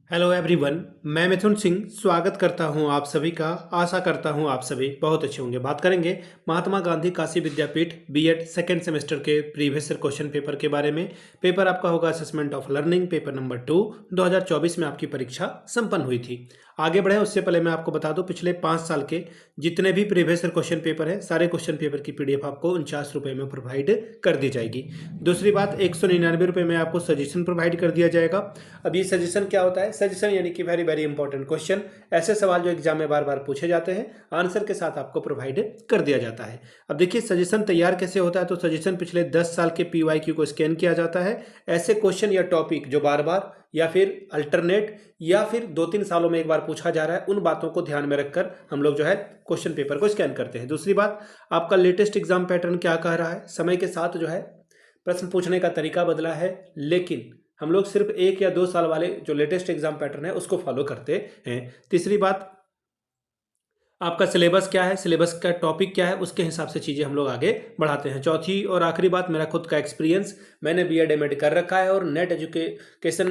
Hello everyone. मैं मिथुन सिंह स्वागत करता हूं आप सभी का। आशा करता हूं आप सभी बहुत अच्छे होंगे। बात करेंगे महात्मा गांधी काशी विद्यापीठ बीएड सेकेंड सेमेस्टर के प्रीवियस ईयर क्वेश्चन पेपर के बारे में। पेपर आपका होगा assessment of learning paper number 2। 2024 में आपकी परीक्षा संपन्न हुई थी। आगे बढ़े उससे पहले मैं आपको बता दूं, पिछले 5 साल के जितने भी प्रीवियस ईयर क्वेश्चन पेपर है, सारे क्वेश्चन पेपर की पीडीएफ आपको 49 रुपये में प्रोवाइड कर दी जाएगी। दूसरी बात, 199 रुपये में आपको सजेशन प्रोवाइड कर दिया जाएगा। अब ये सजेशन क्या होता है? सजेशन यानी कि वेरी वेरी इंपॉर्टेंट क्वेश्चन, ऐसे सवाल जो एग्जाम में बार बार पूछे जाते हैं, आंसर के साथ आपको प्रोवाइड कर दिया जाता है। अब देखिए सजेशन तैयार कैसे होता है। तो सजेशन पिछले 10 साल के पीवाईक्यू को स्कैन किया जाता है। ऐसे क्वेश्चन या टॉपिक जो बार बार या फिर अल्टरनेट या फिर 2-3 सालों में एक बार पूछा जा रहा है, उन बातों को ध्यान में रखकर हम लोग जो है क्वेश्चन पेपर को स्कैन करते हैं। दूसरी बात, आपका लेटेस्ट एग्जाम पैटर्न क्या कह रहा है। समय के साथ जो है प्रश्न पूछने का तरीका बदला है, लेकिन हम लोग सिर्फ 1 या 2 साल वाले जो लेटेस्ट एग्जाम पैटर्न है उसको फॉलो करते हैं। तीसरी बात, आपका सिलेबस क्या है, सिलेबस का टॉपिक क्या है, उसके हिसाब से चीज़ें हम लोग आगे बढ़ाते हैं। चौथी और आखिरी बात, मेरा खुद का एक्सपीरियंस, मैंने बीएड एमएड कर रखा है और नेट एजुकेशन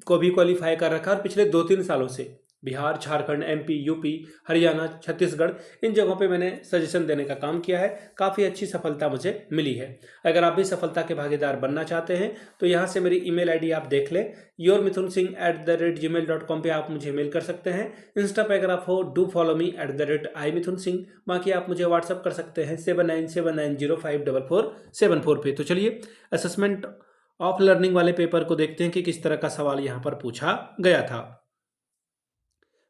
को भी क्वालिफाई कर रखा है। और पिछले 2-3 सालों से बिहार, झारखंड, एमपी, यूपी, हरियाणा, छत्तीसगढ़, इन जगहों पे मैंने सजेशन देने का काम किया है। काफ़ी अच्छी सफलता मुझे मिली है। अगर आप भी सफलता के भागीदार बनना चाहते हैं तो यहाँ से मेरी ईमेल आईडी आप देख लें, yourmithunsingh@gmail.com पे आप मुझे मेल कर सकते हैं। इंस्टा पे अगर आप हो, डू फॉलो मी @imithunsingh। बाकी आप मुझे व्हाट्सअप कर सकते हैं 7979054474 पे। तो चलिए असेसमेंट ऑफ लर्निंग वाले पेपर को देखते हैं कि किस तरह का सवाल यहाँ पर पूछा गया था।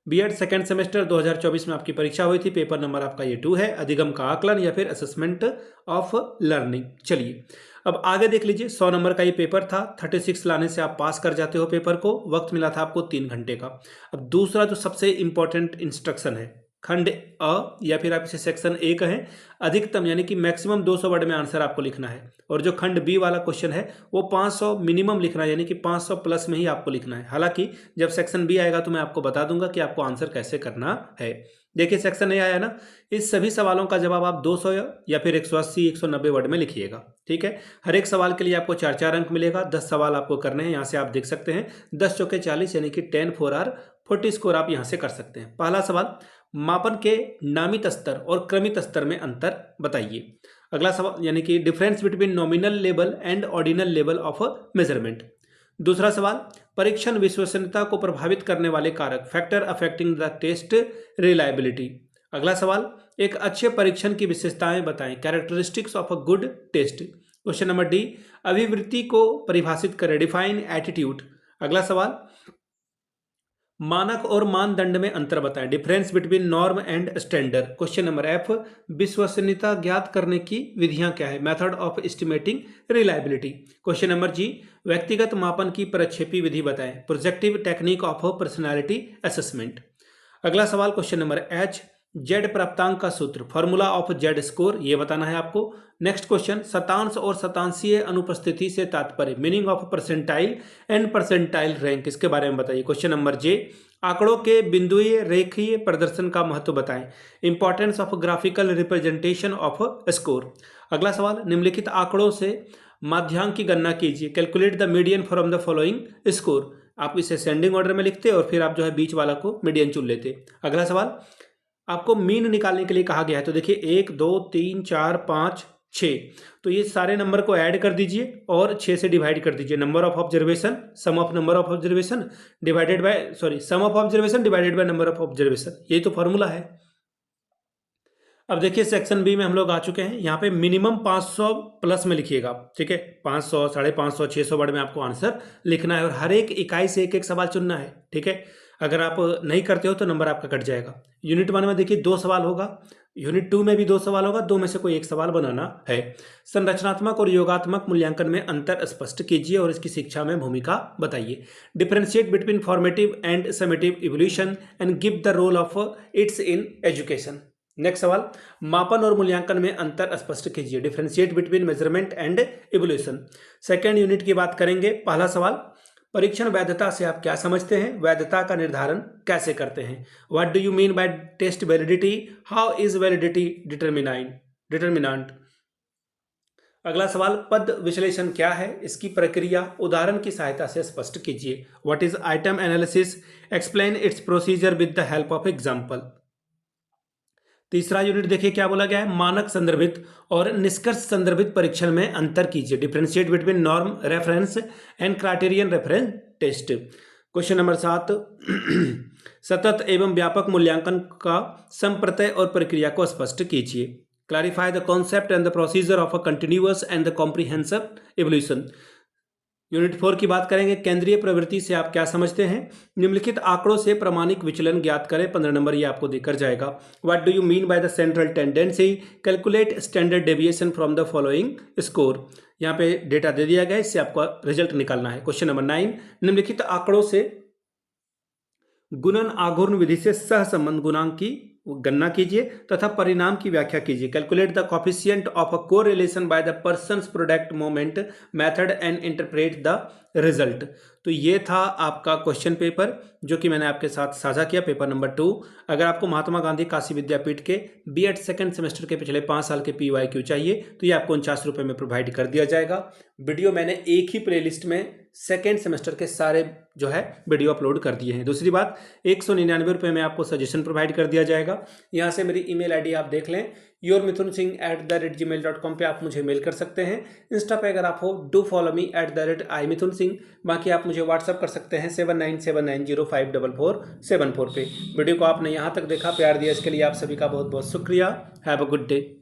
बीएड सेकेंड सेमेस्टर 2024 में आपकी परीक्षा हुई थी। पेपर नंबर आपका ये 2 है, अधिगम का आकलन या फिर असेसमेंट ऑफ लर्निंग। चलिए अब आगे देख लीजिए। 100 नंबर का ये पेपर था। 36 लाने से आप पास कर जाते हो पेपर को। वक्त मिला था आपको 3 घंटे का। अब दूसरा जो सबसे इंपॉर्टेंट इंस्ट्रक्शन है, खंड अ या फिर आप इसे सेक्शन ए कहें, अधिकतम यानी कि मैक्सिमम 200 वर्ड में आंसर आपको लिखना है। और जो खंड बी वाला क्वेश्चन है वो 500 मिनिमम लिखना है, यानी कि 500 प्लस में ही आपको लिखना है। हालांकि जब सेक्शन बी आएगा तो मैं आपको बता दूंगा कि आपको आंसर कैसे करना है। देखिए सेक्शन ए आया ना, इस सभी सवालों का जवाब आप 200 या फिर 180 190 वर्ड में लिखिएगा। ठीक है, हर एक सवाल के लिए आपको 4-4 अंक मिलेगा। 10 सवाल आपको करने हैं। यहाँ से आप देख सकते हैं 10 चौके 40 यानी कि 10 4 आर 40 स्कोर आप यहाँ से कर सकते हैं। पहला सवाल, मापन के नामित स्तर और क्रमित स्तर में अंतर बताइए। अगला सवाल यानी कि difference between nominal level and ordinal level of measurement. दूसरा सवाल, परीक्षण विश्वसनीयता को प्रभावित करने वाले कारक, factor affecting the test reliability. अगला सवाल, एक अच्छे परीक्षण की विशेषताएं बताएं, characteristics of a good test. Question number D, अभिवृत्ति को परिभाषित करें, डिफाइन एटीट्यूड। अगला सवाल, मानक और मानदंड में अंतर बताएं, difference between norm and standard. Question number F, विश्वसनीयता ज्ञात करने की विधियां क्या है, method of estimating reliability. Question number G, व्यक्तिगत मापन की प्रक्षेपी विधि बताएं, projective technique of personality assessment. अगला सवाल क्वेश्चन नंबर एच, जेड प्राप्तांक का सूत्र, फॉर्मूला ऑफ जेड स्कोर, ये बताना है आपको। नेक्स्ट क्वेश्चन, शतांश और शतांशीय अनुपस्थिति से तात्पर्य, meaning of percentile and percentile rank, इसके बारे में बताइए। क्वेश्चन नंबर जे, आंकड़ों के बिंदुईय रेखीय प्रदर्शन का महत्व बताएं, importance of graphical representation off score. अगला सवाल, निम्नलिखित आंकड़ों से माध्यांक की गणना कीजिए, calculate the median from the following score. आप इसे सेंडिंग ऑर्डर में लिखते और फिर आप जो है बीच वाला को मीडियन चुन लेते। अगला सवाल, आपको मीन निकालने के लिए कहा गया है। तो देखिए 1 2 3 4 5 6, तो ये सारे नंबर को ऐड कर दीजिए और 6 से डिवाइड कर दीजिए। Number of observation, sum of number of observation divided by sum of observation divided by number of observation, यही तो फॉर्मूला है। अब देखिए सेक्शन बी में हम लोग आ चुके हैं। यहाँ पे मिनिमम 500 प्लस में लिखिएगा। ठीक है, 500 550 600 वर्ड में आपको आंसर लिखना है और हर एक इकाई से एक एक सवाल चुनना है। ठीक है, अगर आप नहीं करते हो तो नंबर आपका कट जाएगा। यूनिट 1 में देखिए 2 सवाल होगा, यूनिट 2 में भी 2 सवाल होगा, 2 में से कोई एक सवाल बनाना है। संरचनात्मक और योगात्मक मूल्यांकन में अंतर स्पष्ट कीजिए और इसकी शिक्षा में भूमिका बताइए। Differentiate between formative and summative evolution and give the role of its in education. Next सवाल, मापन और मूल्यांकन में अंतर स्पष्ट कीजिए, differentiate between measurement and evolution. Second unit की बात करेंगे। पहला सवाल, परीक्षण वैधता से आप क्या समझते हैं, वैधता का निर्धारण कैसे करते हैं। What do you mean by test validity, how is validity determinant. अगला सवाल, पद विश्लेषण क्या है, इसकी प्रक्रिया उदाहरण की सहायता से स्पष्ट कीजिए। What is item analysis, explain it's procedure with the help of example. तीसरा यूनिट देखिए क्या बोला गया है, मानक संदर्भित और निष्कर्ष संदर्भित परीक्षण में अंतर कीजिए। Differentiate between norm reference and criterion reference test. Question number 7, सतत एवं व्यापक मूल्यांकन का संप्रत्यय और प्रक्रिया को स्पष्ट कीजिए। Clarify the concept and the procedure of a continuous and the comprehensive evolution. Unit 4 की बात करेंगे, केंद्रीय प्रवृत्ति से आप क्या समझते हैं। निम्नलिखित आंकड़ों से प्रामाणिक विचलन ज्ञात करें। 15 नंबर ये आपको देकर जाएगा। What do you mean by the central tendency, calculate standard deviation from the following score. यहाँ पे डेटा दे दिया गया है, इससे आपका रिजल्ट निकालना है। क्वेश्चन नंबर 9, निम्नलिखित आंकड़ों से गुणन आघूर्ण विधि से सहसंबंध गुणांक की गणना कीजिए तथा परिणाम की व्याख्या कीजिए। Calculate the coefficient of a correlation by the persons product moment method and interpret the result. तो ये था आपका क्वेश्चन पेपर जो कि मैंने आपके साथ साझा किया, पेपर नंबर 2। अगर आपको महात्मा गांधी काशी विद्यापीठ के बीएड सेकंड सेमेस्टर के पिछले 5 साल के PYQ चाहिए तो ये आपको 49 रुपये में प्रोवाइड कर दिया जाएगा। वीडियो मैंने एक ही प्लेलिस्ट में सेकेंड सेमेस्टर के सारे जो है वीडियो अपलोड कर दिए हैं। दूसरी बात, 199 रुपये में आपको सजेशन प्रोवाइड कर दिया जाएगा। यहाँ से मेरी email ID आप देख लें, yourmithunsingh@gmail.com पे आप मुझे मेल कर सकते हैं। इंस्टा पे अगर आप हो, डू फॉलो मी @imithunsingh। बाकी आप मुझे व्हाट्सअप कर सकते हैं 7979054474 पे। वीडियो को आपने यहाँ तक देखा, प्यार दिया, इसके लिए आप सभी का बहुत बहुत शुक्रिया। Have a good day.